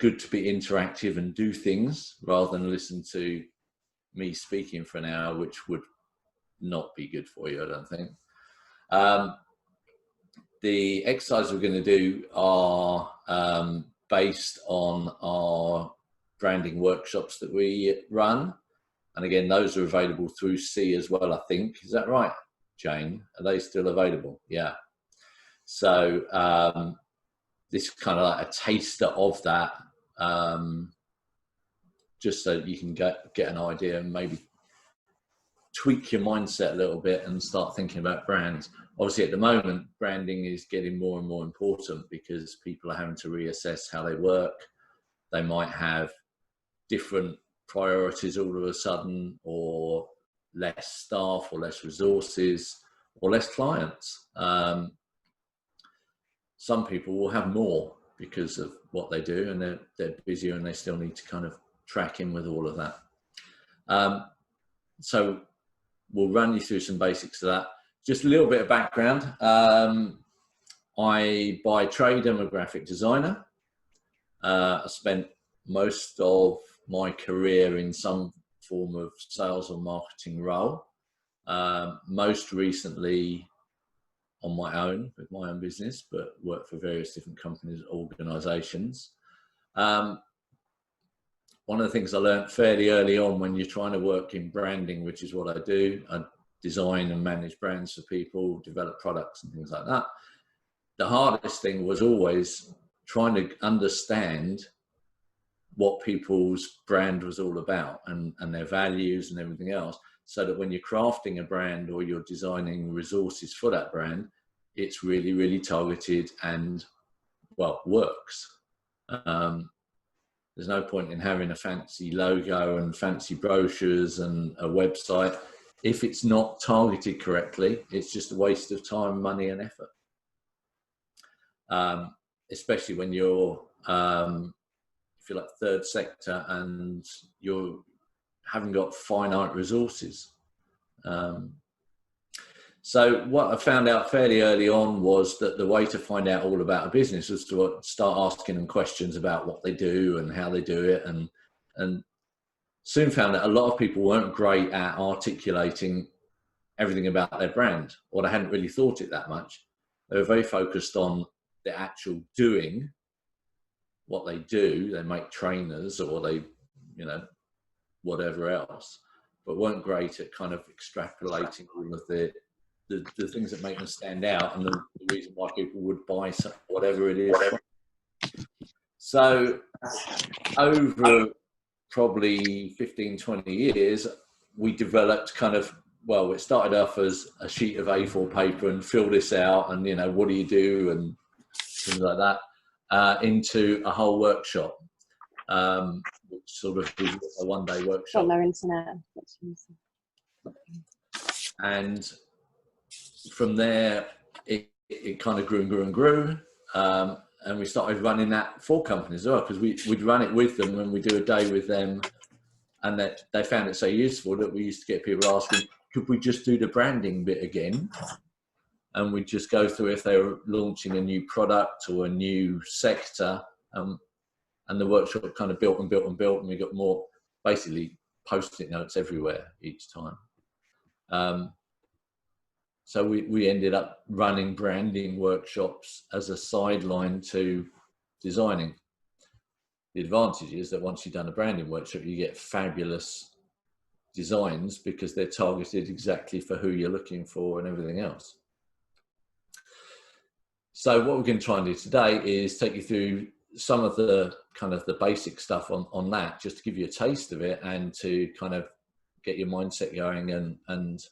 good to be interactive and do things rather than listen to me speaking for an hour, which would not be good for you, I don't think. The exercises we're going to do are based on our branding workshops that we run. And again, those are available through SEEE as well, I think. Is that right, Jane? Are they still available? Yeah. So this is kind of like a taster of that, just so you can get an idea and maybe tweak your mindset a little bit and start thinking about brands. Obviously, at the moment, branding is getting more and more important because people are having to reassess how they work. They might have different priorities all of a sudden, or less staff, or less resources, or less clients. Some people will have more because of what they do, and they're busier, and they still need to kind of track in with all of that. So we'll run you through some basics of that. Just a little bit of background. I, by trade, am a graphic designer. I spent most of my career in some form of sales or marketing role. Most recently on my own, with my own business, but worked for various different companies, organizations. One of the things I learned fairly early on when you're trying to work in branding, which is what I do, I design and manage brands for people, develop products and things like that. The hardest thing was always trying to understand what people's brand was all about and their values and everything else, so that when you're crafting a brand or you're designing resources for that brand, it's really, really targeted and, well, works. There's no point in having a fancy logo and fancy brochures and a website. If it's not targeted correctly, it's just a waste of time, money and effort. Especially when you're, if you're like third sector and you haven't got finite resources. So what I found out fairly early on was that the way to find out all about a business was to start asking them questions about what they do and how they do it, and soon found that a lot of people weren't great at articulating everything about their brand, or they hadn't really thought it that much. They were very focused on the actual doing, what they do. They make trainers, or they, you know, whatever else, but weren't great at kind of extrapolating all of the things that make them stand out and the reason why people would buy whatever it is. So over probably 15, 20 years, we developed kind of, well, it started off as a sheet of A4 paper and fill this out and, you know, what do you do and things like that, into a whole workshop, which sort of is a one-day workshop. Got no internet. And from there, it kind of grew and grew and grew. And we started running that for companies as well, because we'd run it with them when we do a day with them, and that they found it so useful that we used to get people asking, could we just do the branding bit again? And we'd just go through if they were launching a new product or a new sector, and the workshop kind of built and built and built, and we got more, basically post-it notes everywhere each time. So we ended up running branding workshops as a sideline to designing. The advantage is that once you've done a branding workshop, you get fabulous designs because they're targeted exactly for who you're looking for and everything else. So what we're going to try and do today is take you through some of the kind of the basic stuff on that, just to give you a taste of it and to kind of get your mindset going and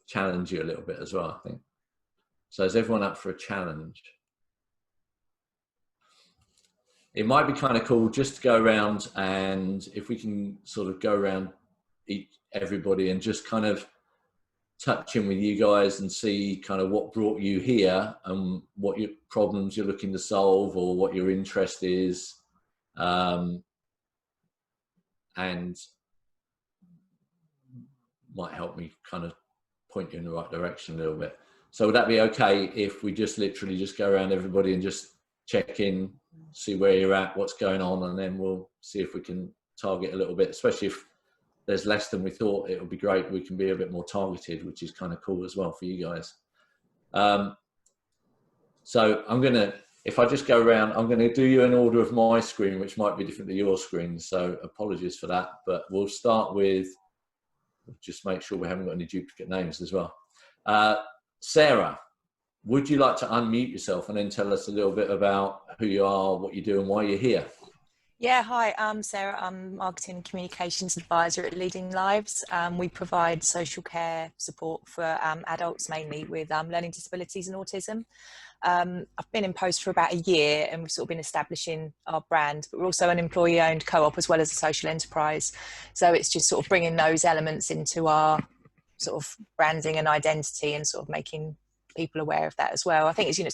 challenge you a little bit as well, I think. So is everyone up for a challenge? It might be kind of cool just to go around, and if we can sort of go around everybody and just kind of touch in with you guys and see kind of what brought you here and what your problems you're looking to solve or what your interest is, and might help me kind of point you in the right direction a little bit. So would that be okay if we just literally just go around everybody and just check in see where you're at, what's going on, and then we'll see if we can target a little bit, especially if there's less than we thought. It would be great. We can be a bit more targeted, which is kind of cool as well for you guys. So if I just go around, I'm going to do you an order of my screen, which might be different to your screen. So apologies for that, but we'll start with, just make sure we haven't got any duplicate names as well. Sarah, would you like to unmute yourself and then tell us a little bit about who you are, what you do, and why you're here? Yeah, hi, I'm Sarah. I'm Marketing and Communications Advisor at Leading Lives. We provide social care support for adults, mainly with learning disabilities and autism. I've been in post for about a year, and we've sort of been establishing our brand, but we're also an employee-owned co-op as well as a social enterprise. So it's just sort of bringing those elements into our sort of branding and identity, and sort of making people aware of that as well. I think it's, you know,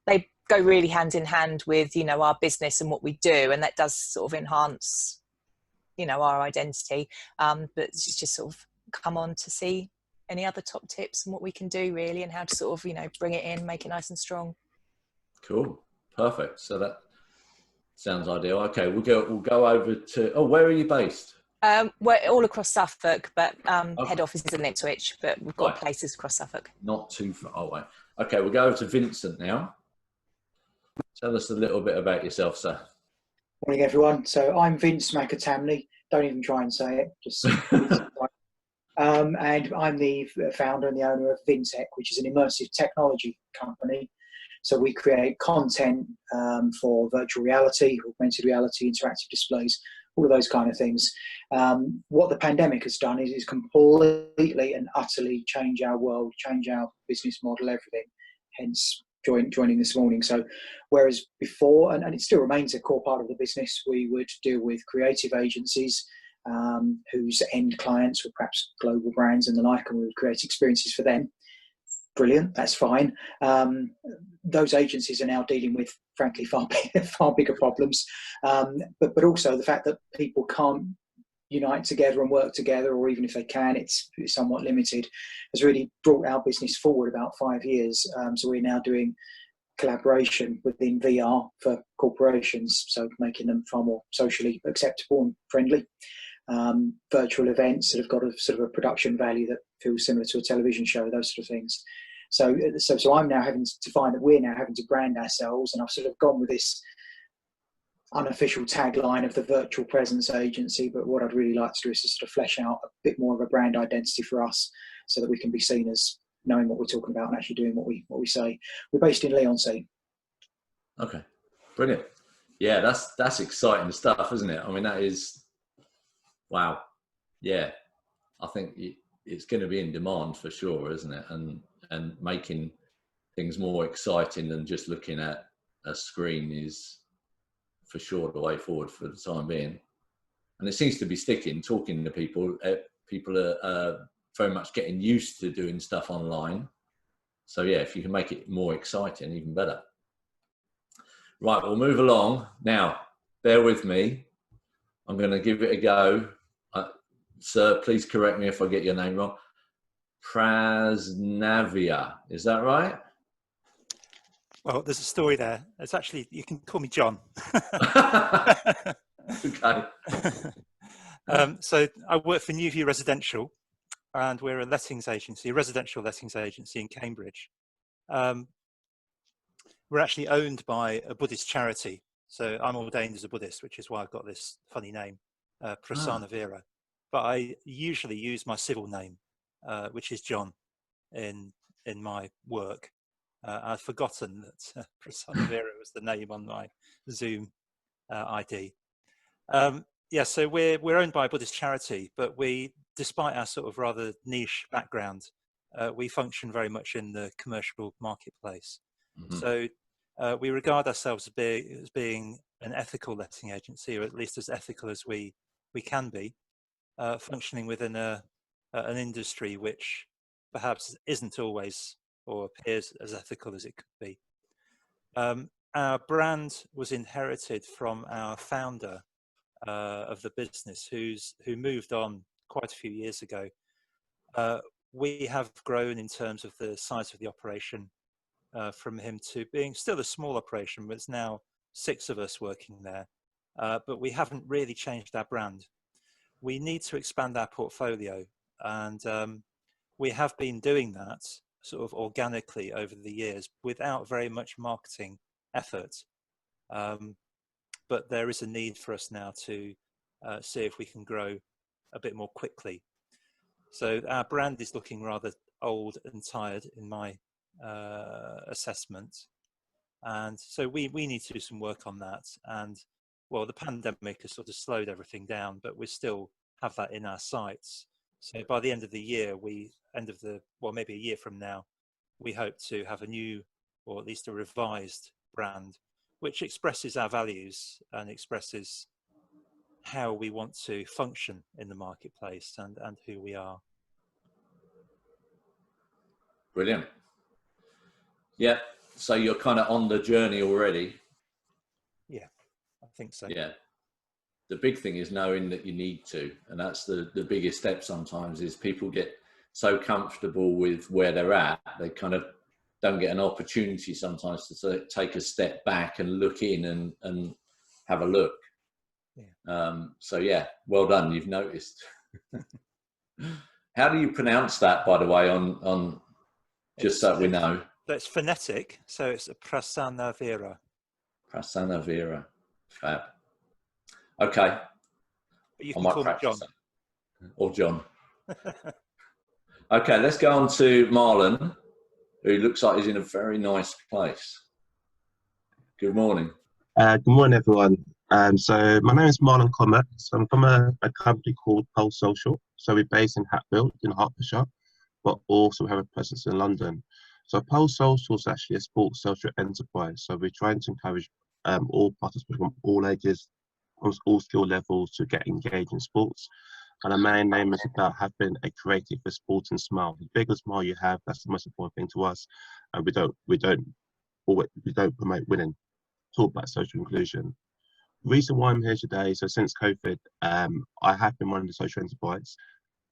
they go really hand in hand with, you know, our business and what we do, and that does sort of enhance, you know, our identity. But it's just sort of come on to see any other top tips and what we can do really, and how to sort of, you know, bring it in, make it nice and strong. Cool, perfect. So that sounds ideal. Okay, we'll go over to, oh, where are you based? We're all across Suffolk, but okay. Head office is in Ipswich, but we've got places across Suffolk. Not too far away. Okay, we'll go over to Vincent now. Tell us a little bit about yourself, sir. Morning, everyone. So I'm Vince McAtamney. Don't even try and say it. Just and I'm the founder and the owner of VinTech, which is an immersive technology company. So we create content for virtual reality, augmented reality, interactive displays, all of those kind of things. What the pandemic has done is completely and utterly change our world, change our business model, everything. Hence joining this morning. So whereas before, and it still remains a core part of the business, we would deal with creative agencies whose end clients were perhaps global brands and the like, and we would create experiences for them. Brilliant, that's fine. Those agencies are now dealing with, frankly, far bigger problems, but also the fact that people can't unite together and work together, or even if they can, it's somewhat limited, has really brought our business forward about 5 years. So we're now doing collaboration within VR for corporations, so making them far more socially acceptable and friendly. Virtual events that have got a sort of a production value that feels similar to a television show, those sort of things. So I'm now having to find that we're now having to brand ourselves, and I've sort of gone with this unofficial tagline of the virtual presence agency, but what I'd really like to do is to sort of flesh out a bit more of a brand identity for us, so that we can be seen as knowing what we're talking about and actually doing what we say. We're based in Leigh-on-Sea. Okay, brilliant. Yeah, that's exciting stuff, isn't it? I mean, that is, wow. Yeah, I think it's going to be in demand for sure, isn't it? And making things more exciting than just looking at a screen is for sure the way forward for the time being. And it seems to be sticking. Talking to people, people are very much getting used to doing stuff online. So yeah, if you can make it more exciting, even better. Right, we'll move along. Now, bear with me. I'm going to give it a go. Sir, please correct me if I get your name wrong. Prasnavia, is that right? Well, there's a story there. It's actually, you can call me John. Okay. So I work for Newview Residential, and we're a lettings agency, a residential lettings agency in Cambridge. We're actually owned by a Buddhist charity. So I'm ordained as a Buddhist, which is why I've got this funny name, Prasanavira. But I usually use my civil name, which is John, in my work. I'd forgotten that Prasanavira was the name on my Zoom ID. Yeah, so we're owned by a Buddhist charity, but we, despite our sort of rather niche background, we function very much in the commercial marketplace. Mm-hmm. So we regard ourselves as being an ethical letting agency, or at least as ethical as we can be, functioning within an industry which perhaps isn't always or appears as ethical as it could be. Our brand was inherited from our founder of the business, who moved on quite a few years ago. We have grown in terms of the size of the operation from him to being still a small operation, but it's now 6 of us working there, but we haven't really changed our brand. We need to expand our portfolio, and we have been doing that sort of organically over the years without very much marketing effort. But there is a need for us now to see if we can grow a bit more quickly. So our brand is looking rather old and tired in my assessment. And so we need to do some work on that. And well, the pandemic has sort of slowed everything down, but we still have that in our sights. So by the end of the year, maybe a year from now, we hope to have a new, or at least a revised brand, which expresses our values and expresses how we want to function in the marketplace and who we are. Brilliant. Yeah. So you're kind of on the journey already. Yeah, I think so. Yeah. The big thing is knowing that you need to, and that's the biggest step sometimes, is people get so comfortable with where they're at, they kind of don't get an opportunity sometimes to take a step back and look in and have a look. Yeah. So yeah, well done. You've noticed. How do you pronounce that, by the way, on just so we know? It's phonetic, so it's a Prasanna Vera. Prasanna Vera. Fab. Okay. But you can call me John. Or John. Okay, let's go on to Marlon, who looks like he's in a very nice place. Good morning. Good morning, everyone. So my name is Marlon Comet. So I'm from a company called Pulse Social. So we're based in Hatfield in Hertfordshire, but also have a presence in London. So Pulse Social is actually a sports social enterprise. So we're trying to encourage all participants from all ages, from all skill levels, to get engaged in sports. And our main aim is about having a creative for sport and smile. The bigger smile you have, that's the most important thing to us. And we don't promote winning. Talk about social inclusion. The reason why I'm here today, so since COVID, I have been running the social enterprise,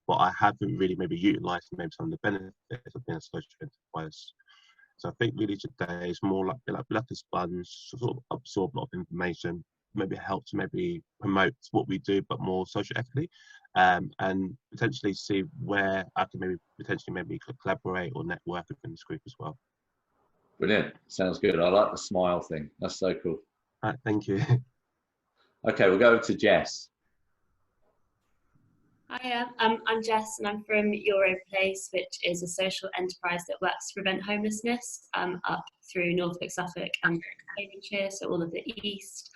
but I haven't really maybe utilised maybe some of the benefits of being a social enterprise. So I think really today is more like a sponge, sort of absorb a lot of information, maybe help to maybe promote what we do, but more social equity, and potentially see where I can maybe collaborate or network within this group as well. Brilliant. Sounds good. I like the smile thing. That's so cool. All right, thank you. Okay, we'll go to Jess. Hiya, I'm Jess and I'm from Europlace, which is a social enterprise that works to prevent homelessness up through Norfolk, Suffolk and Cambridgeshire, so all of the east.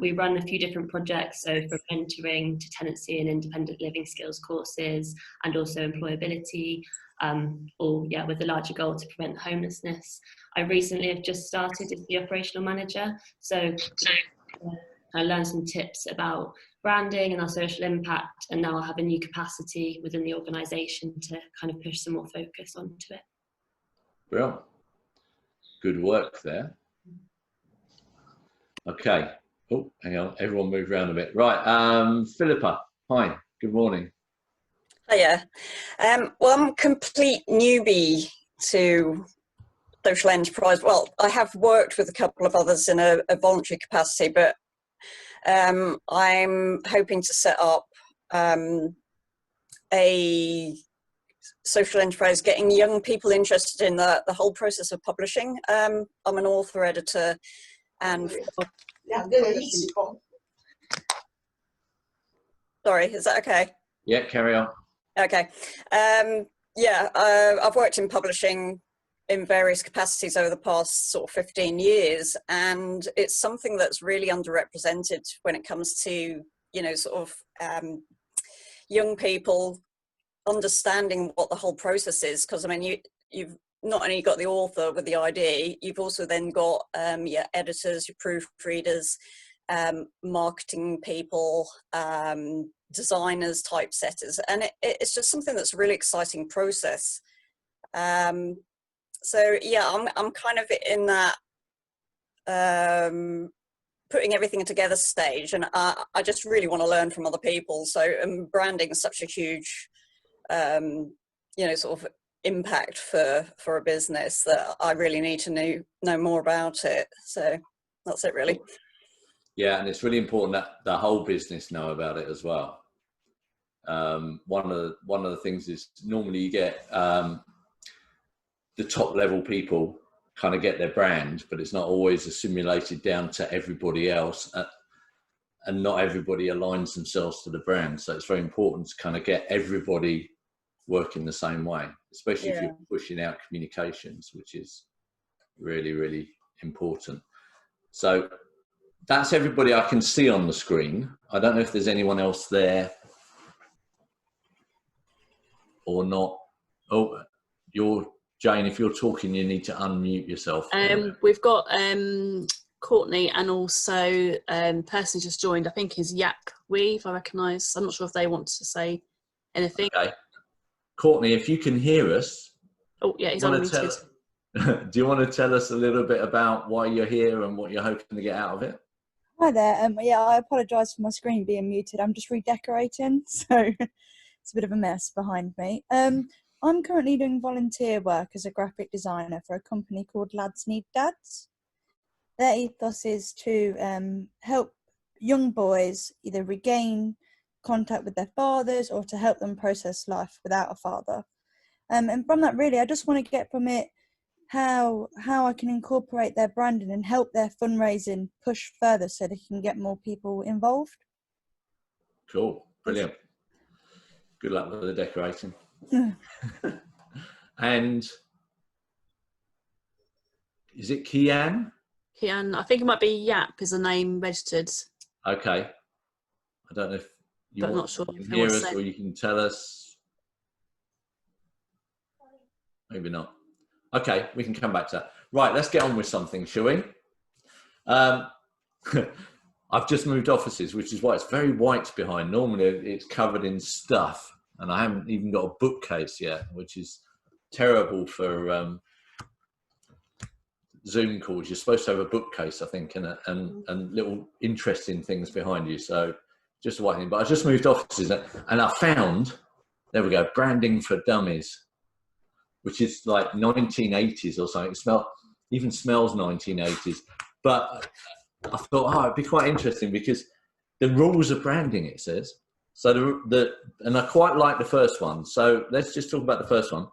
We run a few different projects, so from mentoring to tenancy and independent living skills courses, and also employability, all with the larger goal to prevent homelessness. I recently have just started as the operational manager, so I learned some tips about branding and our social impact, and now I have a new capacity within the organisation to kind of push some more focus onto it. Brilliant. Good work there. Okay. Oh, hang on. Everyone move around a bit. Right. Philippa, hi. Good morning. Hiya. Well, I'm a complete newbie to social enterprise. Well, I have worked with a couple of others in a voluntary capacity, but I'm hoping to set up a social enterprise, getting young people interested in the whole process of publishing. I'm an author, editor, and sorry, is that okay? Yeah, carry on. Okay. I've worked in publishing in various capacities over the past sort of 15 years, and it's something that's really underrepresented when it comes to, young people understanding what the whole process is. Because I mean, you've not only got the author with the idea, you've also then got your editors, your proofreaders, marketing people, designers, typesetters, and it's just something that's a really exciting process. So yeah, I'm kind of in that putting everything together stage, and I just really want to learn from other people. So branding is such a huge, sort of impact for a business that I really need to know more about it. So That's it, really. Yeah, and it's really important that the whole business know about it as well. One of the things is normally you get the top level people kind of get their brand, but it's not always assimilated down to everybody else, and not everybody aligns themselves to the brand. So it's very important to kind of get everybody working the same way, especially if you're pushing out communications, which is really, really important. So that's everybody I can see on the screen. I don't know if there's anyone else there or not. Oh, Jane, if you're talking, you need to unmute yourself. We've got Courtney and also person just joined, I think is Yak Weave, I recognise. I'm not sure if they want to say anything. Okay. Courtney, if you can hear us. Oh yeah, he's unmuted. Do you want to tell us a little bit about why you're here and what you're hoping to get out of it? Hi there. Yeah, I apologise for my screen being muted. I'm just redecorating, so it's a bit of a mess behind me. I'm currently doing volunteer work as a graphic designer for a company called Lads Need Dads. Their ethos is to help young boys either regain contact with their fathers or to help them process life without a father. And from that, really, I just want to get from it how I can incorporate their branding and help their fundraising push further so they can get more people involved. Cool, brilliant. Good luck with the decorating. And is it Kian? Kian, I think it might be Yap is the name registered. Okay. I don't know if you not sure can hear us or you can tell us. Maybe not. Okay, we can come back to that. Right, let's get on with something, shall we? I've just moved offices, which is why it's very white behind. Normally it's covered in stuff, and I haven't even got a bookcase yet, which is terrible for Zoom calls. You're supposed to have a bookcase, I think, and little interesting things behind you. So just a white thing. But I just moved offices, and I found, there we go, branding for dummies, which is like 1980s or something. It even smells 1980s. But I thought, it'd be quite interesting because the rules of branding, it says. So and I quite like the first one. So let's just talk about the first one,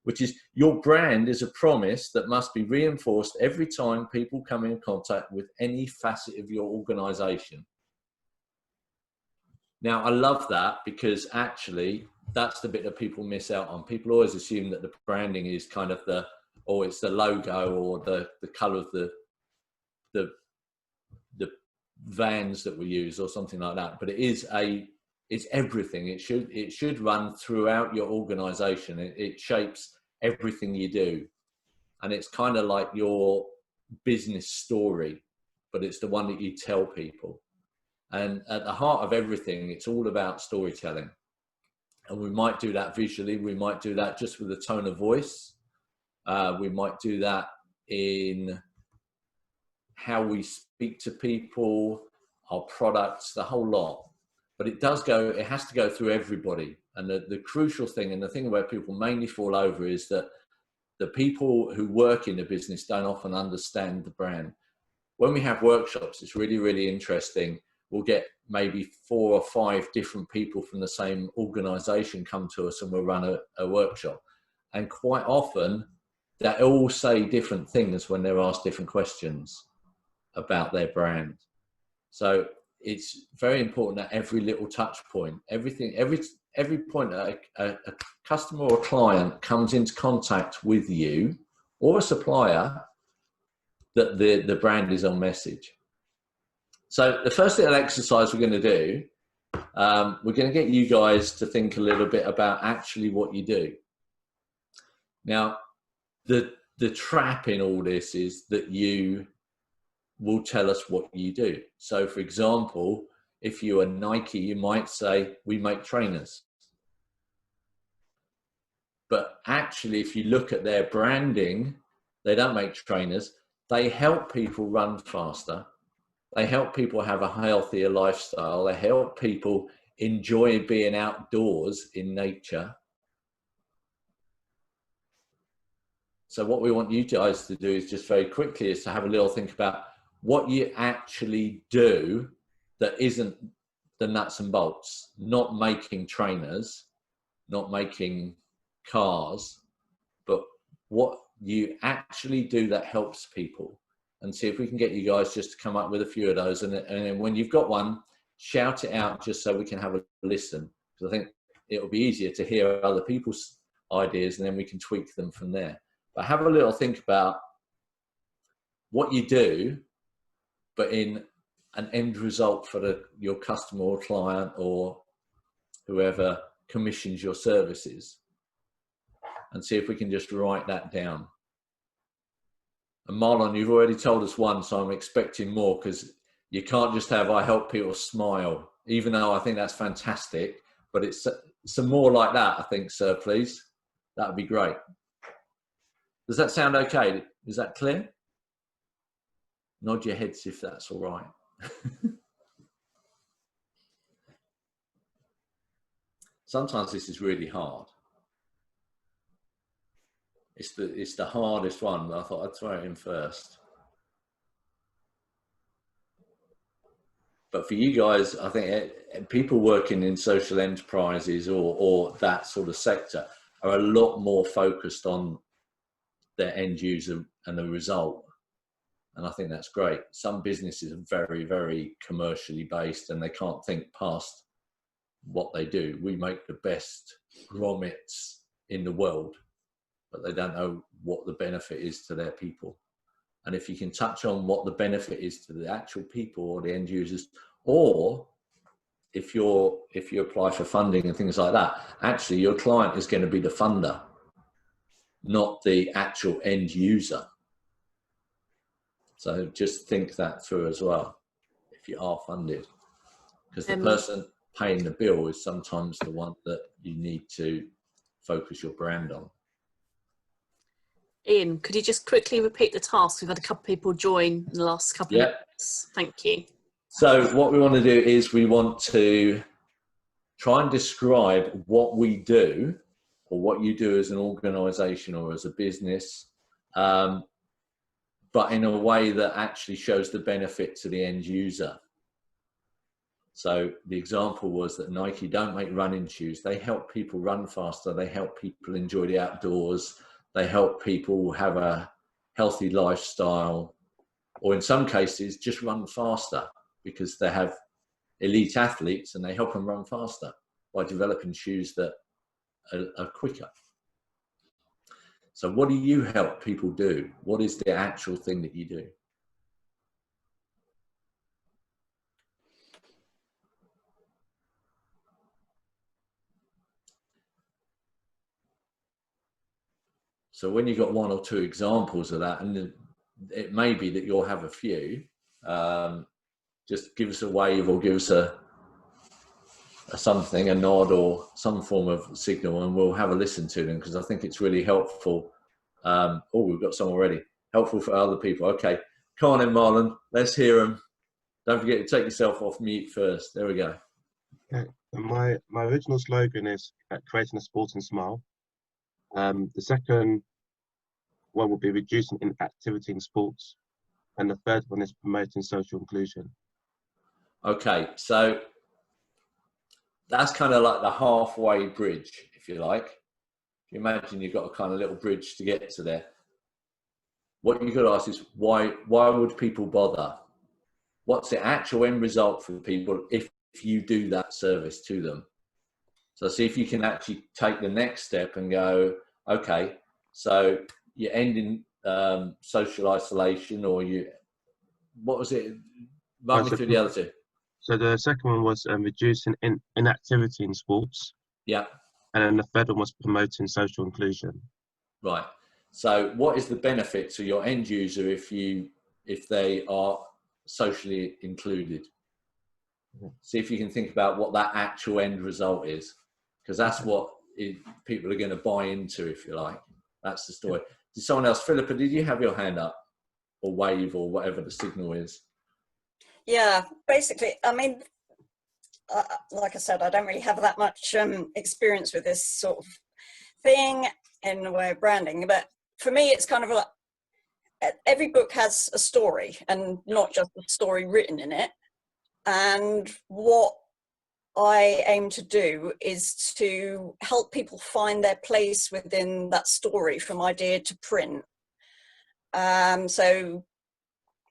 which is your brand is a promise that must be reinforced every time people come in contact with any facet of your organization. Now, I love that because actually that's the bit that people miss out on. People always assume that the branding is kind of it's the logo or the color of the vans that we use or something like that. But it's everything. It should run throughout your organization. It shapes everything you do. And it's kind of like your business story, but it's the one that you tell people. And at the heart of everything, it's all about storytelling. And we might do that visually. We might do that just with a tone of voice. We might do that in how we speak to people, our products, the whole lot. But it has to go through everybody. And the crucial thing, and the thing where people mainly fall over, is that the people who work in the business don't often understand the brand. When we have workshops, it's really, really interesting. We'll get maybe 4 or 5 different people from the same organization come to us and we'll run a workshop. And quite often they all say different things when they're asked different questions about their brand. So it's very important that every little touch point, every point that a customer or a client comes into contact with you or a supplier, that the brand is on message. So the first little exercise we're going to do, we're going to get you guys to think a little bit about actually what you do. Now, the trap in all this is that you will tell us what you do. So for example, if you are Nike, you might say, we make trainers. But actually, if you look at their branding, they don't make trainers. They help people run faster. They help people have a healthier lifestyle. They help people enjoy being outdoors in nature. So what we want you guys to do is just very quickly is to have a little think about what you actually do that isn't the nuts and bolts, not making trainers, not making cars, but what you actually do that helps people. And see if we can get you guys just to come up with a few of those. And then when you've got one, shout it out just so we can have a listen. Because I think it'll be easier to hear other people's ideas and then we can tweak them from there. But have a little think about what you do, but in an end result for your customer or client or whoever commissions your services, and see if we can just write that down. And Marlon, you've already told us one, so I'm expecting more, because you can't just have "I help people smile," even though I think that's fantastic, but it's some more like that, I think, sir, please. That would be great. Does that sound okay? Is that clear? Nod your heads if that's all right. Sometimes this is really hard. It's the hardest one, but I thought I'd throw it in first. But for you guys, I think people working in social enterprises or that sort of sector are a lot more focused on their end user and the result. And I think that's great. Some businesses are very, very commercially based and they can't think past what they do. We make the best grommets in the world, but they don't know what the benefit is to their people. And if you can touch on what the benefit is to the actual people or the end users, or if you apply for funding and things like that, actually your client is going to be the funder, not the actual end user. So just think that through as well, if you are funded, because the person paying the bill is sometimes the one that you need to focus your brand on. Ian, could you just quickly repeat the task? We've had a couple of people join in the last couple of minutes. Thank you. So what we want to do is we want to try and describe what we do, or what you do as an organisation or as a business, but in a way that actually shows the benefit to the end user. So the example was that Nike don't make running shoes. They help people run faster. They help people enjoy the outdoors. They help people have a healthy lifestyle, or in some cases just run faster, because they have elite athletes and they help them run faster by developing shoes that are quicker. So what do you help people do? What is the actual thing that you do? So when you've got one or two examples of that, and it may be that you'll have a few, just give us a wave or give us a something, a nod or some form of signal, and we'll have a listen to them, because I think it's really helpful. Oh, we've got some already. Helpful for other people. Okay, come on in, Marlon. Let's hear them. Don't forget to take yourself off mute first. There we go. Okay. My original slogan is creating a sporting smile. The second one will be reducing inactivity in sports, and the third one is promoting social inclusion. Okay, so that's kind of like the halfway bridge, if you like. You imagine you've got a kind of little bridge to get to there. What you've got to ask is why would people bother? What's the actual end result for people if you do that service to them? So see if you can actually take the next step and go, okay, so you're ending social isolation, or what was it? Run me through the other two. So the second one was reducing inactivity in sports. Yeah. And then the third one was promoting social inclusion. Right. So what is the benefit to your end user if they are socially included? See if you can think about what that actual end result is, because that's what people are going to buy into, if you like. That's the story. Did someone else? Philippa, did you have your hand up or wave or whatever the signal is? Yeah, basically, I mean, like I said, I don't really have that much experience with this sort of thing in the way of branding, but for me, it's kind of like, every book has a story, and not just a story written in it. And what I aim to do is to help people find their place within that story from idea to print. So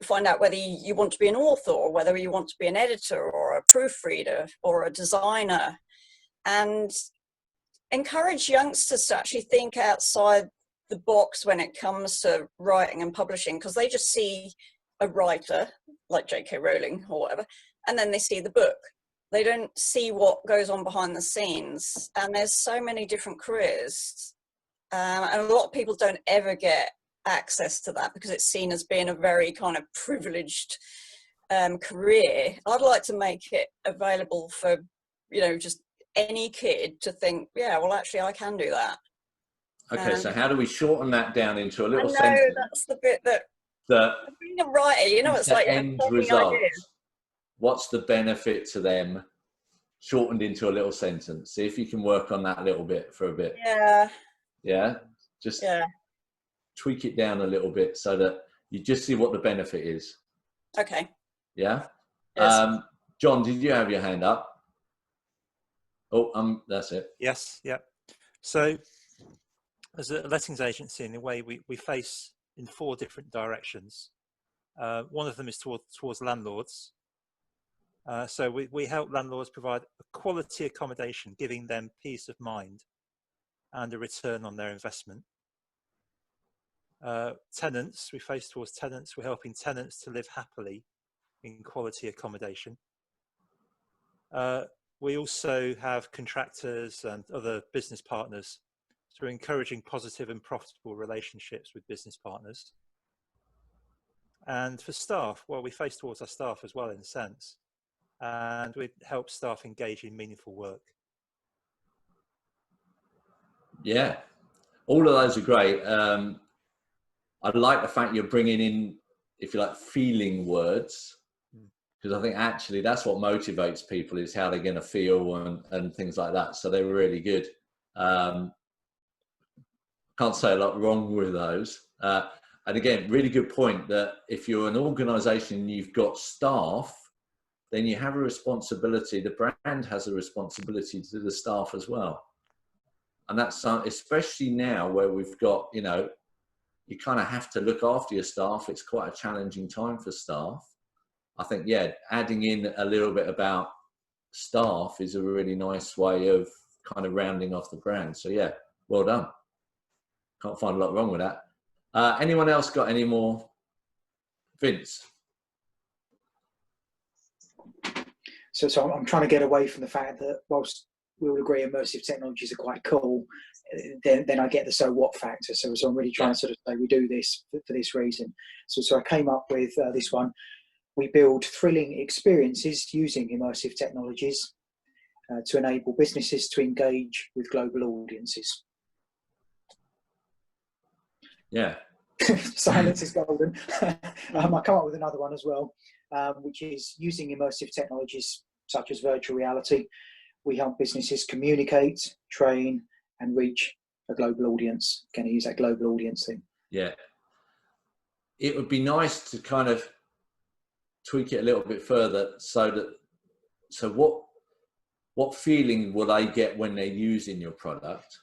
find out whether you want to be an author, or whether you want to be an editor or a proofreader or a designer, and encourage youngsters to actually think outside the box when it comes to writing and publishing, because they just see a writer like J.K. Rowling or whatever, and then they see the book. They don't see what goes on behind the scenes. And there's so many different careers. And a lot of people don't ever get access to that because it's seen as being a very kind of privileged career. I'd like to make it available for, you know, just any kid to think, yeah, well, actually, I can do that. Okay, so how do we shorten that down into a little I know, sentence? that's the bit that, being a writer, you know, it's the like end having result. ideas. What's the benefit to them, shortened into a little sentence? See if you can work on that a little bit for a bit. Yeah. Yeah, just tweak it down a little bit so that you just see what the benefit is. Okay. Yeah. Yes. John, did you have your hand up? Oh, that's it. Yes, yeah. So as a lettings agency, in a way, we face in 4 different directions. One of them is towards landlords. So we help landlords provide a quality accommodation, giving them peace of mind and a return on their investment. Tenants, we face towards tenants. We're helping tenants to live happily in quality accommodation. We also have contractors and other business partners, so we're encouraging positive and profitable relationships with business partners. And for staff, well, we face towards our staff as well, in a sense, and we help staff engage in meaningful work. Yeah, all of those are great. I like the fact you're bringing in, if you like, feeling words, because I think actually that's what motivates people, is how they're going to feel and things like that. So they're really good. Can't say a lot wrong with those. And again, really good point that if you're an organisation and you've got staff, then you have a responsibility. The brand has a responsibility to the staff as well. And that's especially now where we've got, you know, you kind of have to look after your staff. It's quite a challenging time for staff. I think, yeah, adding in a little bit about staff is a really nice way of kind of rounding off the brand. So yeah, well done. Can't find a lot wrong with that. Anyone else got any more? Vince? So I'm trying to get away from the fact that whilst we all agree immersive technologies are quite cool, then I get the so what factor. So I'm really trying to sort of say we do this for this reason. So I came up with this one. We build thrilling experiences using immersive technologies to enable businesses to engage with global audiences. Yeah. Silence is golden. I come up with another one as well, which is using immersive technologies such as virtual reality. We help businesses communicate, train, and reach a global audience. Can I use that global audience thing? Yeah. It would be nice to kind of tweak it a little bit further so what feeling will they get when they're using your product?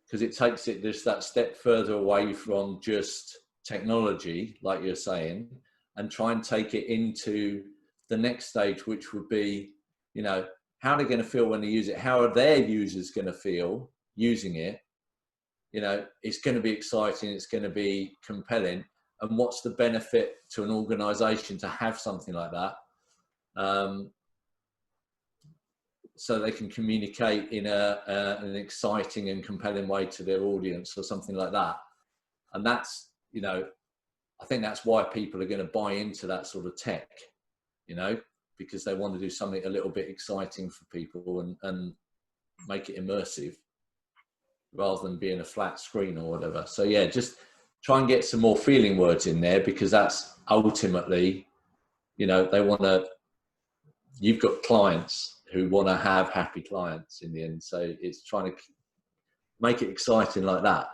Because it takes it just that step further away from just technology, like you're saying, and try and take it into the next stage, which would be, you know, how are they going to feel when they use it? How are their users going to feel using it? You know, it's going to be exciting. It's going to be compelling. And what's the benefit to an organization to have something like that? So they can communicate in an exciting and compelling way to their audience or something like that. And that's, you know, I think that's why people are going to buy into that sort of tech, you know, because they want to do something a little bit exciting for people and make it immersive rather than being a flat screen or whatever. So yeah, just try and get some more feeling words in there, because that's ultimately, you know, they want to, you've got clients who want to have happy clients in the end. So it's trying to make it exciting like that.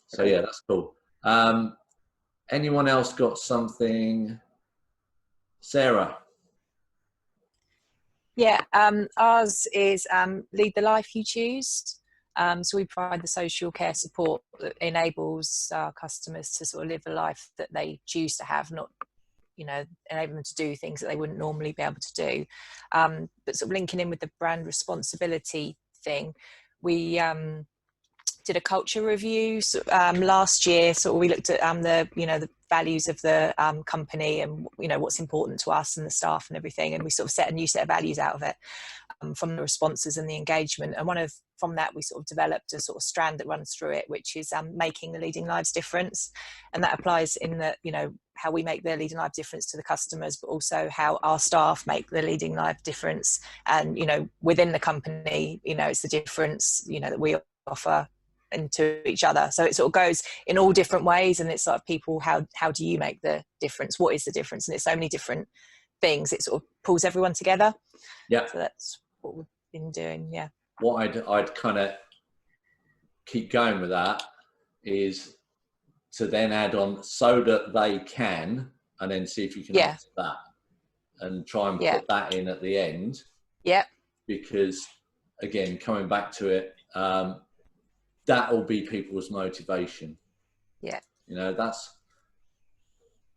So yeah, that's cool. Anyone else got something? Sarah? Yeah, ours is Lead the Life You Choose. So we provide the social care support that enables our customers to sort of live a life that they choose to have, not, you know, enable them to do things that they wouldn't normally be able to do. But sort of linking in with the brand responsibility thing, we did a culture review last year. So we looked at the values of the company and what's important to us and the staff and everything, and we sort of set a new set of values out of it from the responses and the engagement. And from that we sort of developed a sort of strand that runs through it, which is making the leading lives difference, and that applies in the how we make the leading life difference to the customers, but also how our staff make the leading life difference. And within the company, it's the difference that we offer into each other. So it sort of goes in all different ways, and it's sort of people, how do you make the difference? What is the difference? And it's so many different things. It sort of pulls everyone together. Yeah. So that's what we've been doing. Yeah. What I'd kind of keep going with that is to then add on so that they can, and then see if you can answer that and try and put that in at the end. Yeah. Because again, coming back to it, that will be people's motivation. Yeah.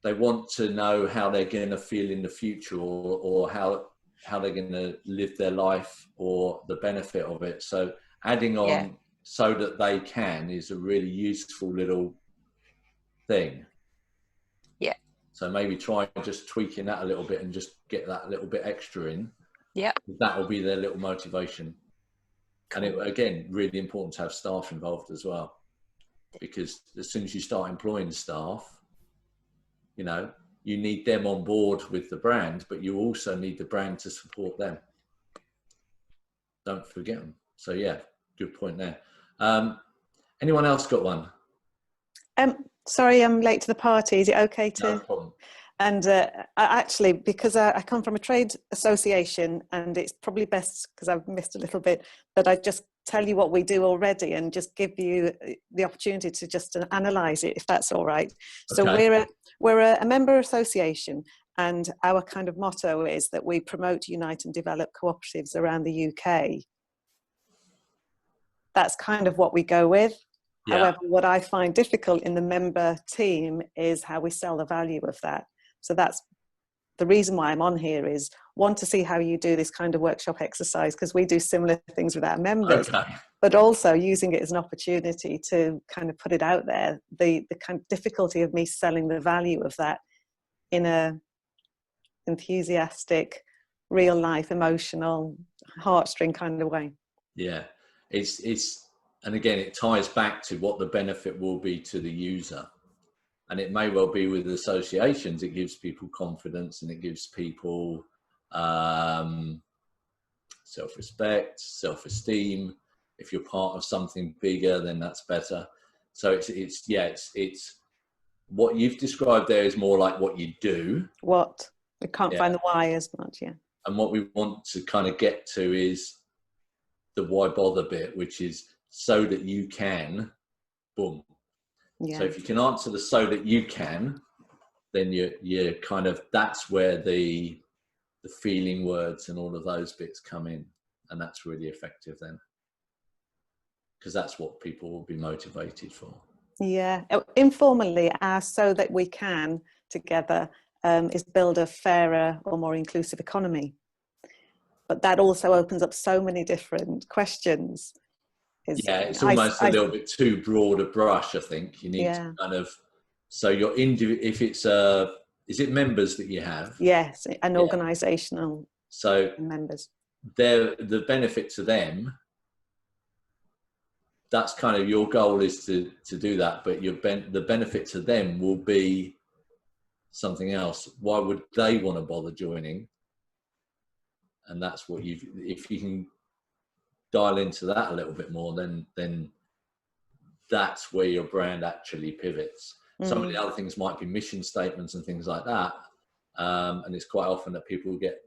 They want to know how they're going to feel in the future, or how they're going to live their life, or the benefit of it. So adding on so that they can is a really useful little thing. Yeah. So maybe try just tweaking that a little bit and just get that little bit extra in. Yeah. That will be their little motivation. And it, again, really important to have staff involved as well, because as soon as you start employing staff, you need them on board with the brand, but you also need the brand to support them. Don't forget them. So yeah, good point there. Anyone else got one? Sorry, I'm late to the party. Is it okay to? No problem. And actually, because I come from a trade association, and it's probably best, because I've missed a little bit, that I just tell you what we do already and just give you the opportunity to just analyse it, if that's all right. So we're a member association, and our kind of motto is that we promote, unite and develop cooperatives around the UK. That's kind of what we go with. Yeah. However, what I find difficult in the member team is how we sell the value of that. So that's the reason why I'm on here, is one, to see how you do this kind of workshop exercise, because we do similar things with our members, but also using it as an opportunity to kind of put it out there, the kind of difficulty of me selling the value of that in a enthusiastic, real life, emotional, heartstring kind of way. Yeah, and again, it ties back to what the benefit will be to the user. And it may well be with associations, it gives people confidence, and it gives people self-respect, self-esteem. If you're part of something bigger, then that's better. So it's what you've described there is more like what you do. What? I can't find the why as much, And what we want to kind of get to is the why bother bit, which is so that you can, boom. Yeah. So if you can answer the so that you can, then you're kind of, that's where the feeling words and all of those bits come in, and that's really effective then, because that's what people will be motivated for. Yeah, informally, our so that we can together is build a fairer or more inclusive economy, but that also opens up so many different questions. It's almost a little bit too broad a brush. I think you need to kind of, so you're if it's is it members that you have? Yes, and organisational members. The benefit to them, that's kind of your goal, is to do that, but the benefit to them will be something else. Why would they want to bother joining? And that's what if you can dial into that a little bit more, then that's where your brand actually pivots. Some of the other things might be mission statements and things like that, and it's quite often that people get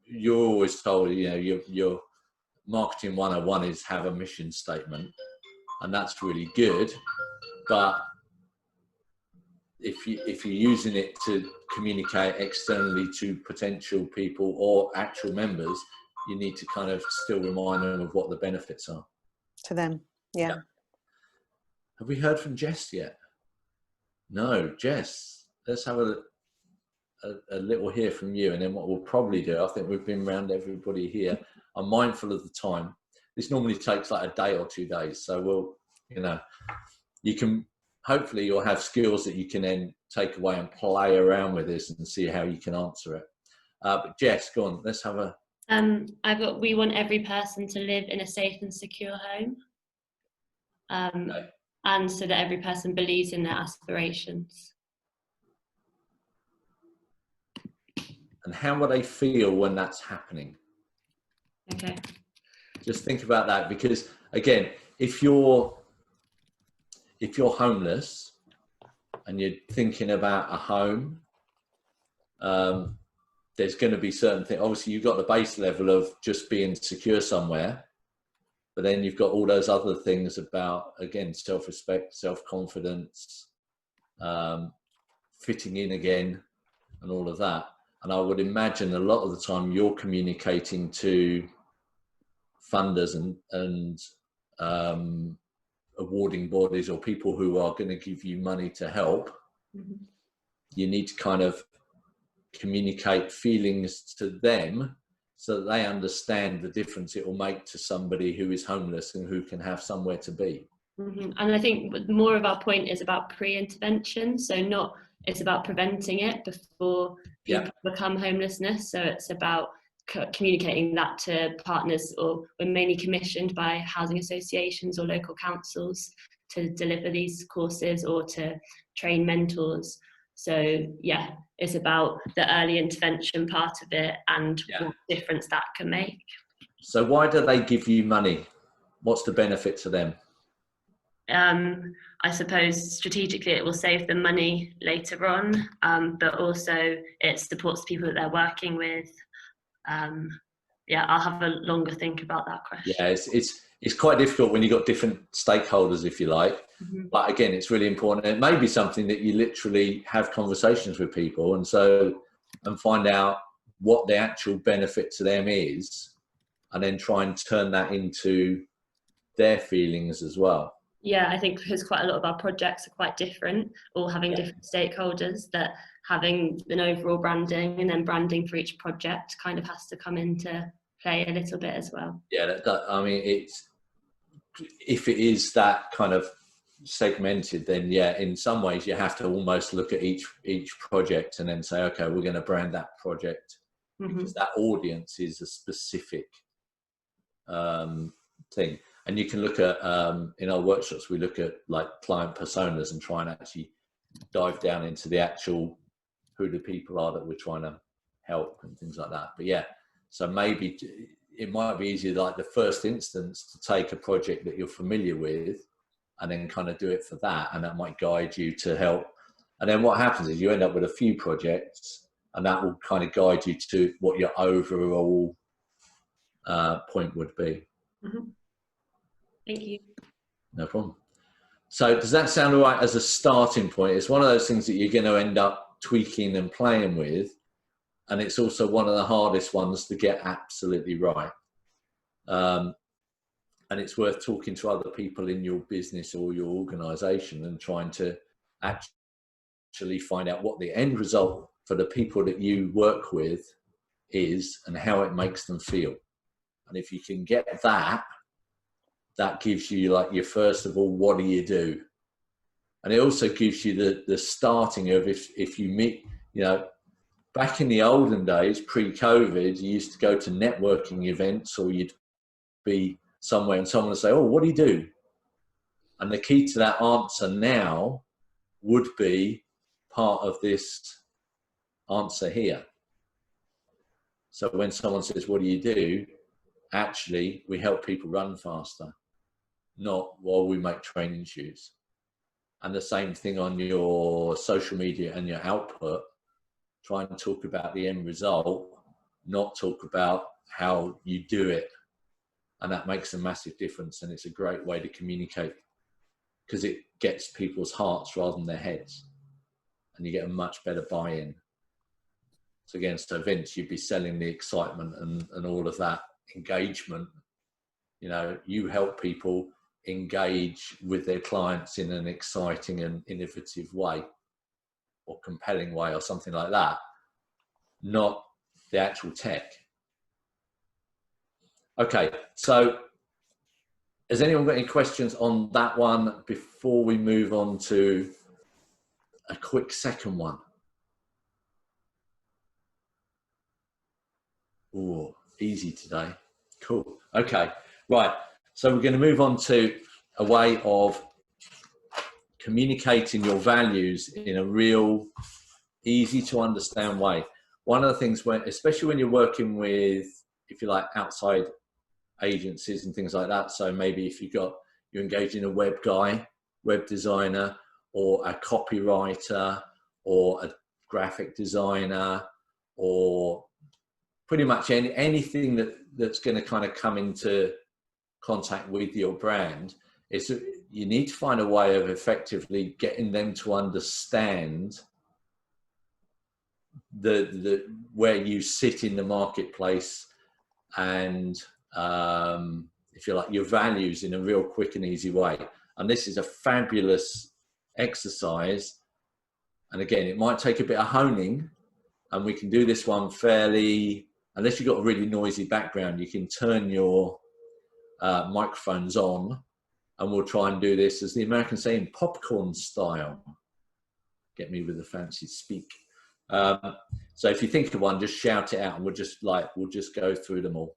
you're always told, your marketing 101 is have a mission statement, and that's really good, but if you're using it to communicate externally to potential people or actual members, you need to kind of still remind them of what the benefits are to them. Yeah. Have we heard from Jess yet? No, Jess, let's have a little hear from you, and then what we'll probably do, I think we've been around everybody here. I'm mindful of the time. This normally takes like a day or 2 days, so we'll, you know, you can, hopefully you'll have skills that you can then take away and play around with this and see how you can answer it. But Jess, go on, let's have a... we want every person to live in a safe and secure home. Okay. And so that every person believes in their aspirations. And how will they feel when that's happening? Okay. Just think about that, because again, if you're homeless and you're thinking about a home, there's going to be certain things. Obviously, you've got the base level of just being secure somewhere, but then you've got all those other things about, again, self-respect, self-confidence, fitting in again, and all of that. And I would imagine a lot of the time you're communicating to funders and awarding bodies or people who are going to give you money to help. Mm-hmm. You need to kind of communicate feelings to them so that they understand the difference it will make to somebody who is homeless and who can have somewhere to be. Mm-hmm. And I think more of our point is about pre-intervention. So it's about preventing it before people become homelessness. So it's about communicating that to partners, or we're mainly commissioned by housing associations or local councils to deliver these courses or to train mentors. So yeah, it's about the early intervention part of it and what difference that can make. So why do they give you money? What's the benefit to them? I suppose strategically it will save them money later on, but also it supports people that they're working with. I'll have a longer think about that question. Yeah, it's quite difficult when you've got different stakeholders, if you like. Mm-hmm. But again, it's really important. It may be something that you literally have conversations with people and find out what the actual benefit to them is, and then try and turn that into their feelings as well. Yeah, I think because quite a lot of our projects are quite different, all having different stakeholders, that having an overall branding and then branding for each project kind of has to come into play a little bit as well. Yeah, I mean, if it is that kind of segmented, then in some ways you have to almost look at each project and then say, okay, we're going to brand that project because that audience is a specific thing. And you can look at, in our workshops, we look at like client personas and try and actually dive down into the actual, who the people are that we're trying to help and things like that. But so maybe it might be easier, like the first instance, to take a project that you're familiar with and then kind of do it for that. And that might guide you to help. And then what happens is you end up with a few projects, and that will kind of guide you to what your overall point would be. Mm-hmm. Thank you. No problem. So does that sound all right as a starting point? It's one of those things that you're going to end up tweaking and playing with. And it's also one of the hardest ones to get absolutely right. And it's worth talking to other people in your business or your organization and trying to actually find out what the end result for the people that you work with is and how it makes them feel. And if you can get that, that gives you like your first of all, what do you do? And it also gives you the starting of if you meet, back in the olden days, pre-COVID, you used to go to networking events or you'd be somewhere and someone would say, oh, what do you do? And the key to that answer now would be part of this answer here. So when someone says, what do you do? Actually, we help people run faster, not while we make training shoes. And the same thing on your social media and your output. Try and talk about the end result, not talk about how you do it. And that makes a massive difference. And it's a great way to communicate because it gets people's hearts rather than their heads. and you get a much better buy-in. So again, so Vince, you'd be selling the excitement and all of that engagement. You know, you help people engage with their clients in an exciting and innovative way, or compelling way, or something like that, not the actual tech. Okay, so has anyone got any questions on that one before we move on to a quick second one? Oh, easy today. Cool. Okay, right. So we're going to move on to a way of communicating your values in a real easy to understand way. One of the things, when, especially when you're working with, if you like, outside agencies and things like that. So maybe if you're engaged in a web guy, web designer, or a copywriter, or a graphic designer, or pretty much anything that's going to kind of come into contact with your brand, is you need to find a way of effectively getting them to understand the where you sit in the marketplace, and if you like, your values in a real quick and easy way. And this is a fabulous exercise. And again, it might take a bit of honing, and we can do this one fairly, unless you've got a really noisy background, you can turn your microphones on, and we'll try and do this, as the Americans say, in popcorn style. Get me with the fancy speak. So if you think of one, just shout it out, and we'll just go through them all.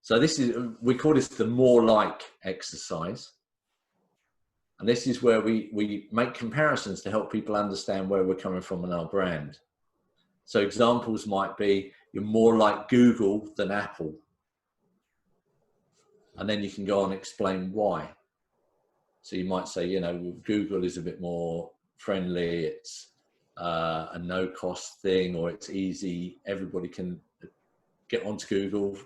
So this is, we call this the more like exercise. And this is where we make comparisons to help people understand where we're coming from in our brand. So examples might be, you're more like Google than Apple. And then you can go on and explain why. So you might say, you know, Google is a bit more friendly, it's a no cost thing, or it's easy, everybody can get onto Google.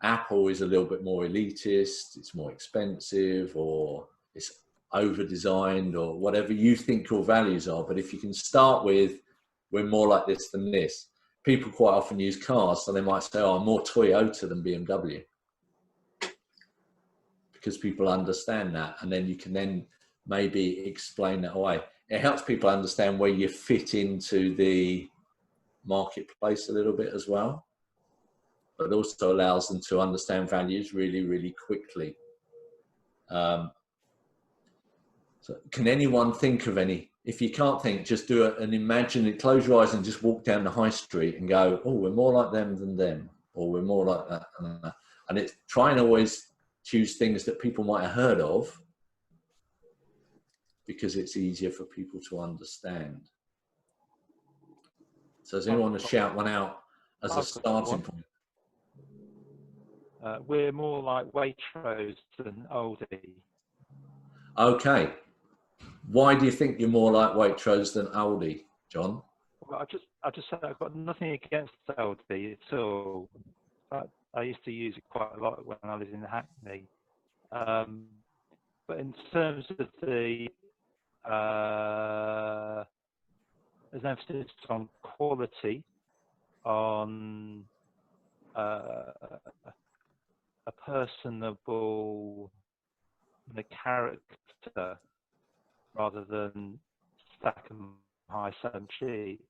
Apple is a little bit more elitist, it's more expensive, or it's over designed, or whatever you think your values are. But if you can start with, we're more like this than this. People quite often use cars, so they might say, oh, I'm more Toyota than BMW, because people understand that. And then you can then maybe explain that away. It helps people understand where you fit into the marketplace a little bit as well, but also allows them to understand values really, really quickly. So can anyone think of any? If you can't think, just do an imagine it, close your eyes and just walk down the high street and go, oh, we're more like them than them, or we're more like that and that. And it's try and always choose things that people might have heard of, because it's easier for people to understand. So does anyone want to shout one out as a starting point? We're more like Waitrose than Aldi. Okay. Why do you think you're more like Waitrose than Aldi, John? Well, I just said I've got nothing against Aldi at all. I used to use it quite a lot when I lived in Hackney. But in terms of the there's an emphasis on quality, on a personable the character, rather than stack them high, some cheap.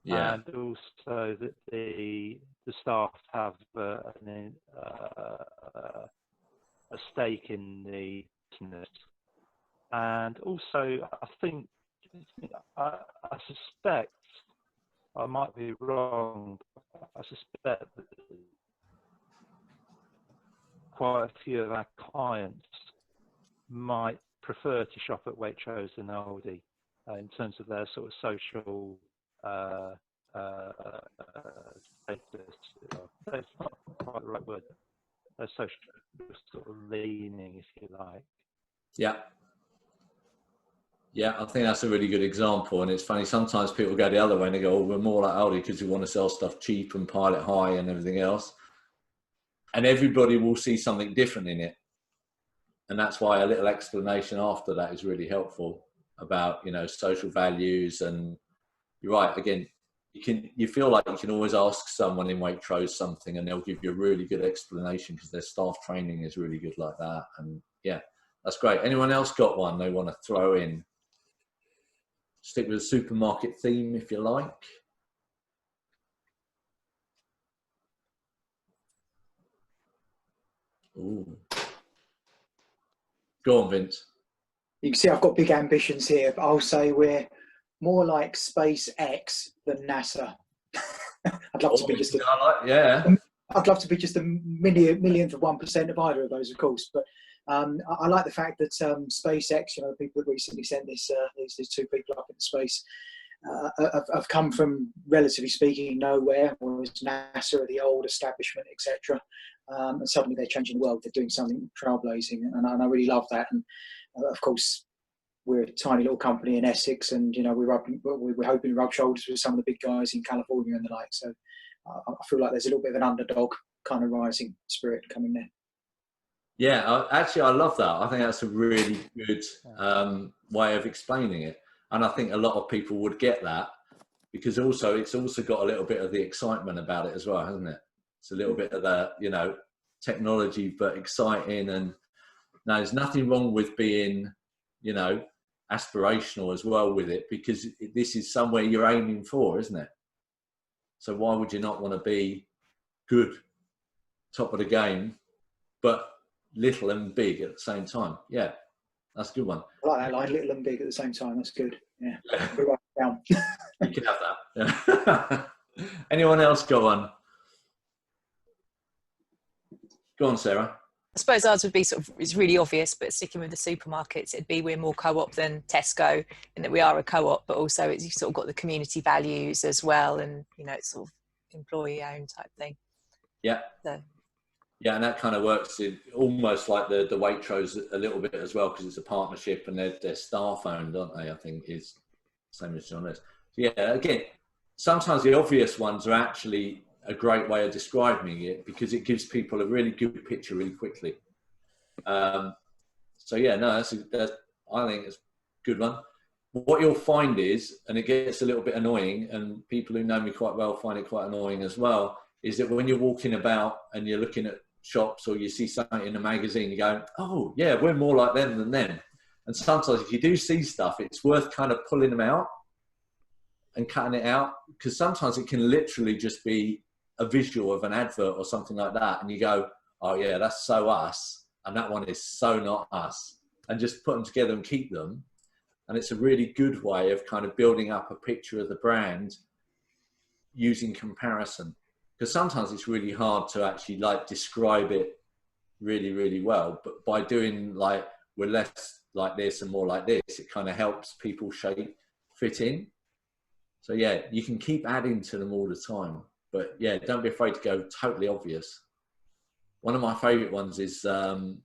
Yeah. And also that the staff have a stake in the business. And also, I think, I suspect, I might be wrong, I suspect that quite a few of our clients might prefer to shop at Waitrose than Aldi in terms of their sort of social status. That's not quite the right word. Their social sort of leaning, if you like. Yeah. Yeah, I think that's a really good example. And it's funny, sometimes people go the other way and they go, oh, we're more like Aldi because we want to sell stuff cheap and pile it high and everything else. And everybody will see something different in it. and that's why a little explanation after that is really helpful about, you know, social values. And you're right, again, you feel like you can always ask someone in Waitrose something and they'll give you a really good explanation because their staff training is really good like that. And yeah, that's great. Anyone else got one they want to throw in? Stick with the supermarket theme if you like. Ooh. Go on, Vince. You can see I've got big ambitions here, but I'll say we're more like SpaceX than NASA. I'd love to be just I'd love to be just a millionth of 1% of either of those, of course. But I like the fact that SpaceX, you know, the people that recently sent these two people up into space, have come from, relatively speaking, nowhere. Whereas NASA are the old establishment, etc. And suddenly they're changing the world. They're doing something trailblazing, and I really love that. And of course, we're a tiny little company in Essex, and you know we're hoping to rub shoulders with some of the big guys in California and the like. So I feel like there's a little bit of an underdog kind of rising spirit coming there. Yeah, actually, I love that. I think that's a really good way of explaining it, and I think a lot of people would get that because it's also got a little bit of the excitement about it as well, hasn't it? It's a little bit of the, you know, technology, but exciting. And no, there's nothing wrong with being, you know, aspirational as well with it, because this is somewhere you're aiming for, isn't it? So why would you not want to be good, top of the game, but little and big at the same time? Yeah, that's a good one. I like that line, little and big at the same time. That's good. Yeah. Down. You can have that. Yeah. Anyone else got one? Go on, Sarah. I suppose ours would be it's really obvious, but sticking with the supermarkets, it'd be we're more co-op than Tesco in that we are a co-op, but also you've sort of got the community values as well, and you know, it's sort of employee owned type thing. Yeah. So. Yeah, and that kind of works in almost like the Waitrose a little bit as well, because it's a partnership and they're staff owned, aren't they? I think is the same as John Lewis. So yeah, again, sometimes the obvious ones are actually a great way of describing it because it gives people a really good picture really quickly. So yeah, no, I think it's a good one. What you'll find is, and it gets a little bit annoying, and people who know me quite well find it quite annoying as well, is that when you're walking about and you're looking at shops or you see something in a magazine, you go, oh yeah, we're more like them than them. And sometimes if you do see stuff, it's worth kind of pulling them out and cutting it out, because sometimes it can literally just be a visual of an advert or something like that, and you go, oh yeah, that's so us, and that one is so not us, and just put them together and keep them. And it's a really good way of kind of building up a picture of the brand using comparison, because sometimes it's really hard to actually like describe it really, really well, but by doing like we're less like this and more like this, it kind of helps people fit in. So yeah, you can keep adding to them all the time. But yeah, don't be afraid to go totally obvious. One of my favourite ones is the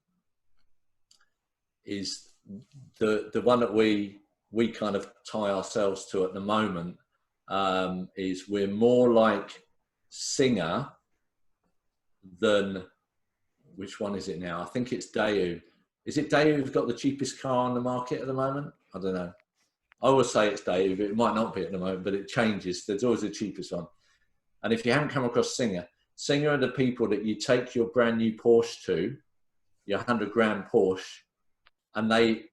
one that we kind of tie ourselves to at the moment, is we're more like Singer than, which one is it now? I think it's Daewoo. Is it Daewoo who's got the cheapest car on the market at the moment? I don't know. I always say it's Daewoo, but it might not be at the moment, but it changes. There's always the cheapest one. And if you haven't come across Singer are the people that you take your brand new Porsche to, your 100 grand Porsche, and they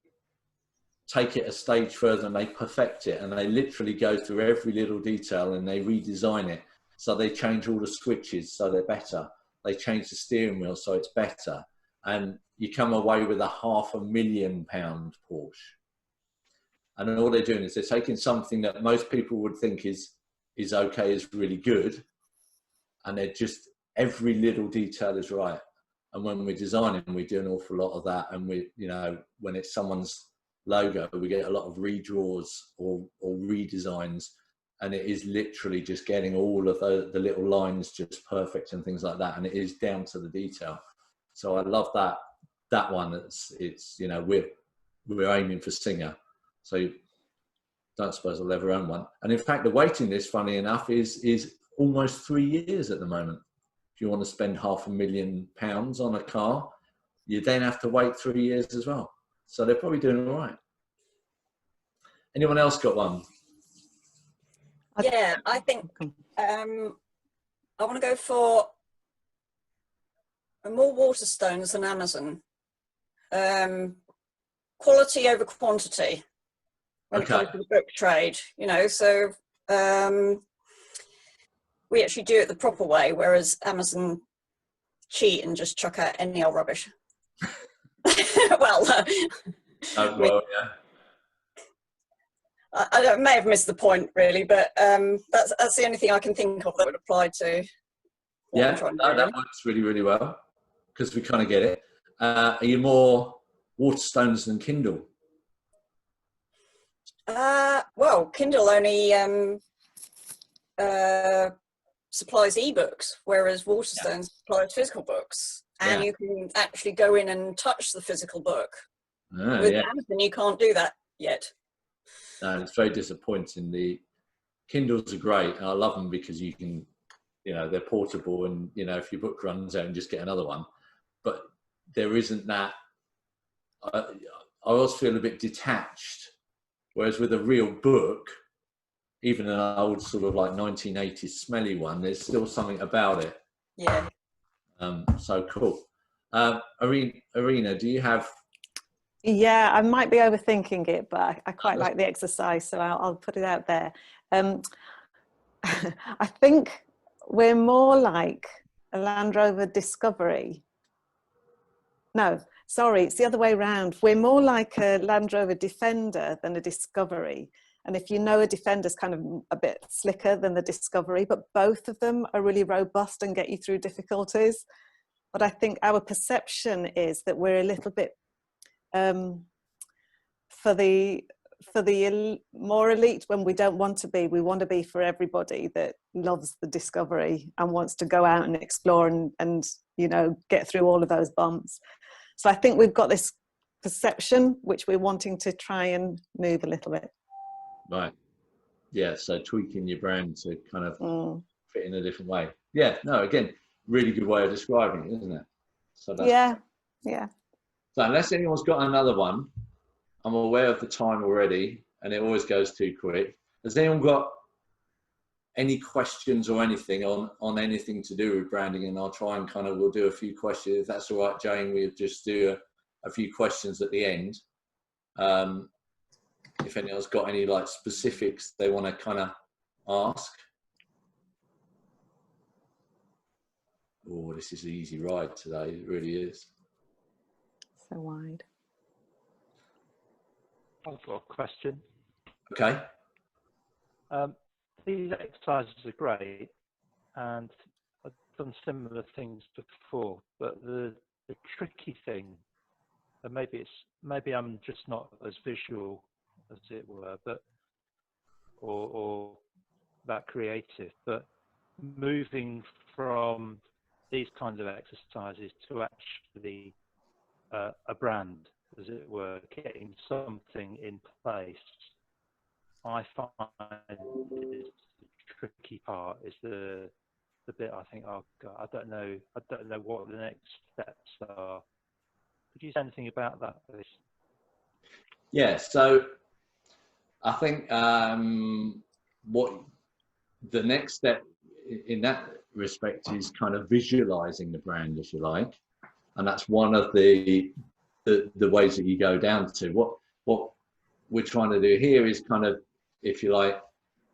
take it a stage further and they perfect it, and they literally go through every little detail and they redesign it. So they change all the switches so they're better. They change the steering wheel so it's better. And you come away with a £500,000 Porsche. And then all they're doing is they're taking something that most people would think is okay, is really good, and they're just, every little detail is right. And when we're designing, we do an awful lot of that. And we, you know, when it's someone's logo, we get a lot of redraws or redesigns, and it is literally just getting all of the little lines just perfect and things like that. And it is down to the detail. So I love that one. It's you know, we're aiming for Singer. So don't suppose I'll ever own one. And in fact, the waiting list, funny enough, is almost 3 years at the moment. If you want to spend £500,000 on a car, you then have to wait 3 years as well. So they're probably doing all right. Anyone else got one? Yeah, I think I want to go for more Waterstones than Amazon. Quality over quantity when it comes to the book trade, you know, so we actually do it the proper way, whereas Amazon cheat and just chuck out any old rubbish. Well, Yeah. I may have missed the point really, but that's the only thing I can think of that would apply to what I'm trying to do, that works really, really well, because we kind of get it. Are you more Waterstones than Kindle? Well, Kindle only supplies ebooks, whereas Waterstones supplies physical books, and you can actually go in and touch the physical book. With Amazon, you can't do that yet. No, it's very disappointing. The Kindles are great, and I love them because you can, you know, they're portable, and you know, if your book runs out, and just get another one. But there isn't that. I always feel a bit detached. Whereas with a real book, even an old sort of like 1980s smelly one, there's still something about it. Yeah. So cool. Arena, do you have? Yeah, I might be overthinking it, but I quite like the exercise, so I'll put it out there. I think we're more like a Land Rover Discovery. No, sorry, it's the other way around. We're more like a Land Rover Defender than a Discovery. And if you know, a Defender's kind of a bit slicker than the Discovery, but both of them are really robust and get you through difficulties. But I think our perception is that we're a little bit, for the more elite, when we don't want to be, we want to be for everybody that loves the Discovery and wants to go out and explore and you know, get through all of those bumps. So I think we've got this perception which we're wanting to try and move a little bit. Right. Yeah, so tweaking your brand to kind of fit in a different way. Yeah, no, again, really good way of describing it, isn't it? So that's, yeah. So unless anyone's got another one, I'm aware of the time already, and it always goes too quick. Has anyone got any questions or anything on anything to do with branding? And I'll try and we'll do a few questions. If that's all right, Jane, we'll just do a few questions at the end. If anyone's got any like specifics they want to kind of ask. Oh, this is an easy ride today. It really is. So wide. I've got a question. Okay. These exercises are great, and I've done similar things before, but the tricky thing, and maybe I'm just not as visual as it were, but or that creative, but moving from these kinds of exercises to actually a brand, as it were, getting something in place, I find is the tricky part, is the bit I think, oh God, I don't know what the next steps are. Could you say anything about that, please? Yeah, so I think what the next step in that respect is kind of visualizing the brand, if you like, and that's one of the ways that you go down to. What we're trying to do here is kind of, if you like,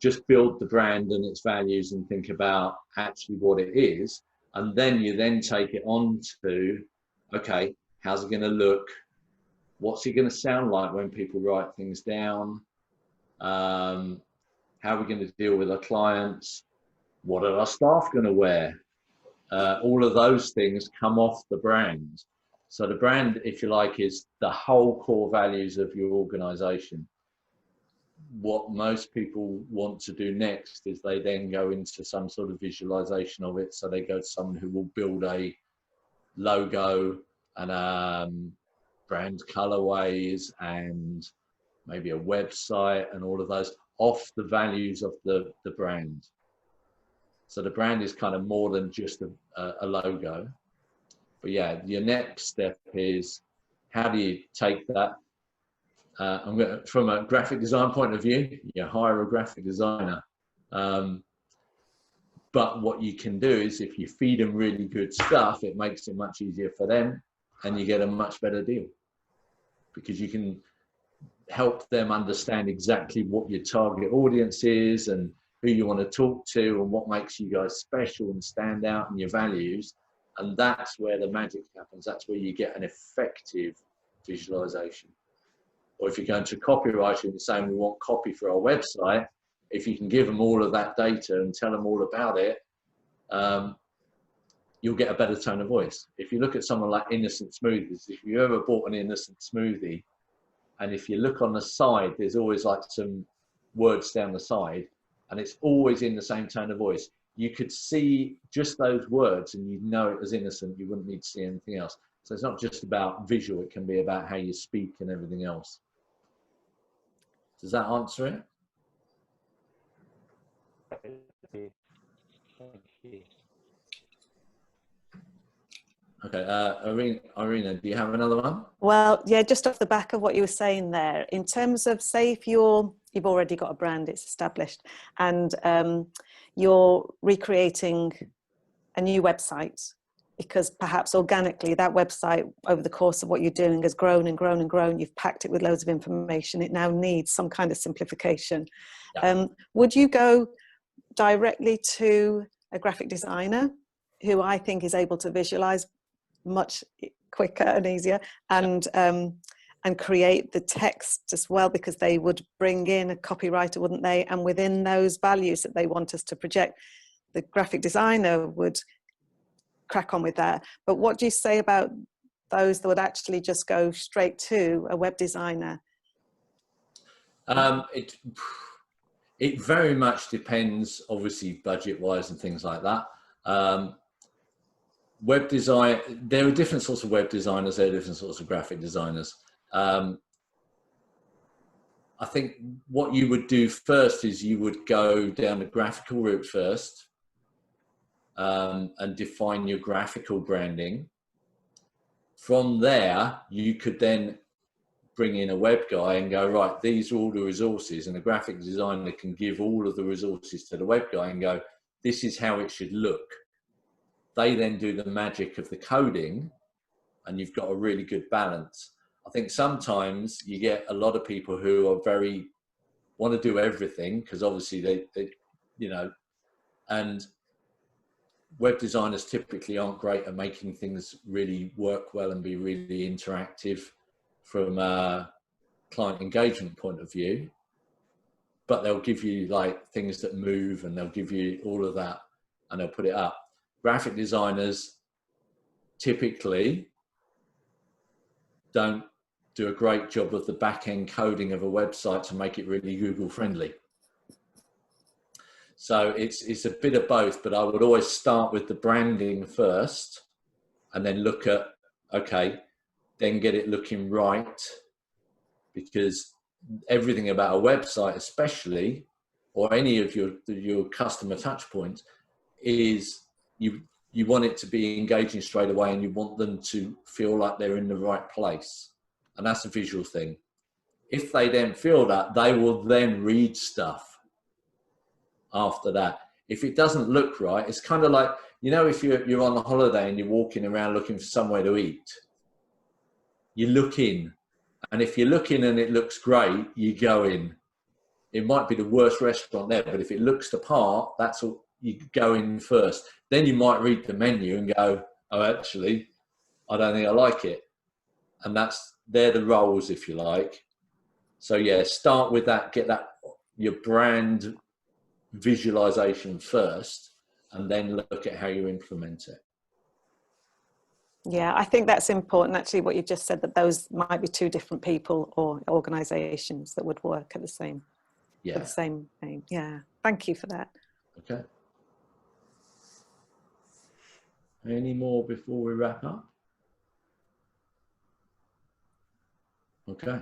just build the brand and its values and think about actually what it is, and then you then take it on to, okay, how's it going to look? What's it going to sound like when people write things down? How are we going to deal with our clients? What are our staff going to wear? All of those things come off the brand. So the brand, if you like, is the whole core values of your organization. What most people want to do next is they then go into some sort of visualization of it. So they go to someone who will build a logo and brand colorways and maybe a website and all of those off the values of the brand. So the brand is kind of more than just a logo. But yeah, your next step is, how do you take that? From a graphic design point of view, you hire a graphic designer. But what you can do is, if you feed them really good stuff, it makes it much easier for them, and you get a much better deal, because you can help them understand exactly what your target audience is and who you want to talk to and what makes you guys special and stand out and your values. And that's where the magic happens. That's where you get an effective visualization. Or if you're going to copywriting and saying we want copy for our website, if you can give them all of that data and tell them all about it, you'll get a better tone of voice. If you look at someone like Innocent Smoothies, if you ever bought an Innocent Smoothie, and if you look on the side, there's always like some words down the side, and it's always in the same tone of voice. You could see just those words and you'd know it was Innocent. You wouldn't need to see anything else. So it's not just about visual, it can be about how you speak and everything else. Does that answer it? Thank you. Okay, Irina, do you have another one? Well, yeah, just off the back of what you were saying there, in terms of, say, if you've already got a brand, it's established, and you're recreating a new website, because perhaps organically that website over the course of what you're doing has grown and grown and grown, you've packed it with loads of information, it now needs some kind of simplification. Yeah. Would you go directly to a graphic designer who I think is able to visualize much quicker and easier, and create the text as well, because they would bring in a copywriter, wouldn't they? And within those values that they want us to project, the graphic designer would crack on with that. But what do you say about those that would actually just go straight to a web designer? It very much depends, obviously, budget-wise and things like that. Web design, there are different sorts of web designers, there are different sorts of graphic designers. I think what you would do first is you would go down the graphical route first, and define your graphical branding. From there, you could then bring in a web guy and go, right, these are all the resources, and a graphic designer can give all of the resources to the web guy and go, this is how it should look. They then do the magic of the coding, and you've got a really good balance. I think sometimes you get a lot of people who are want to do everything, because obviously they, you know, and web designers typically aren't great at making things really work well and be really interactive from a client engagement point of view, but they'll give you like things that move, and they'll give you all of that, and they'll put it up. Graphic designers typically don't do a great job of the back-end coding of a website to make it really Google friendly. So it's a bit of both, but I would always start with the branding first, and then look at, okay, then get it looking right, because everything about a website, especially, or any of your customer touch points, is you want it to be engaging straight away, and you want them to feel like they're in the right place. And that's a visual thing. If they then feel that, they will then read stuff after that. If it doesn't look right, it's kind of like, you know, if you're on a holiday and you're walking around looking for somewhere to eat, you look in, and if you look in and it looks great, you go in. It might be the worst restaurant there, but if it looks the part, that's all, you go in first. Then you might read the menu and go, oh, actually, I don't think I like it. And they're the roles, if you like. So yeah, start with that, get that, your brand visualization first, and then look at how you implement it. Yeah, I think that's important, actually, what you just said, that those might be two different people or organizations that would work at the same, for the same thing. Yeah, thank you for that. Okay. Any more before we wrap up? Okay.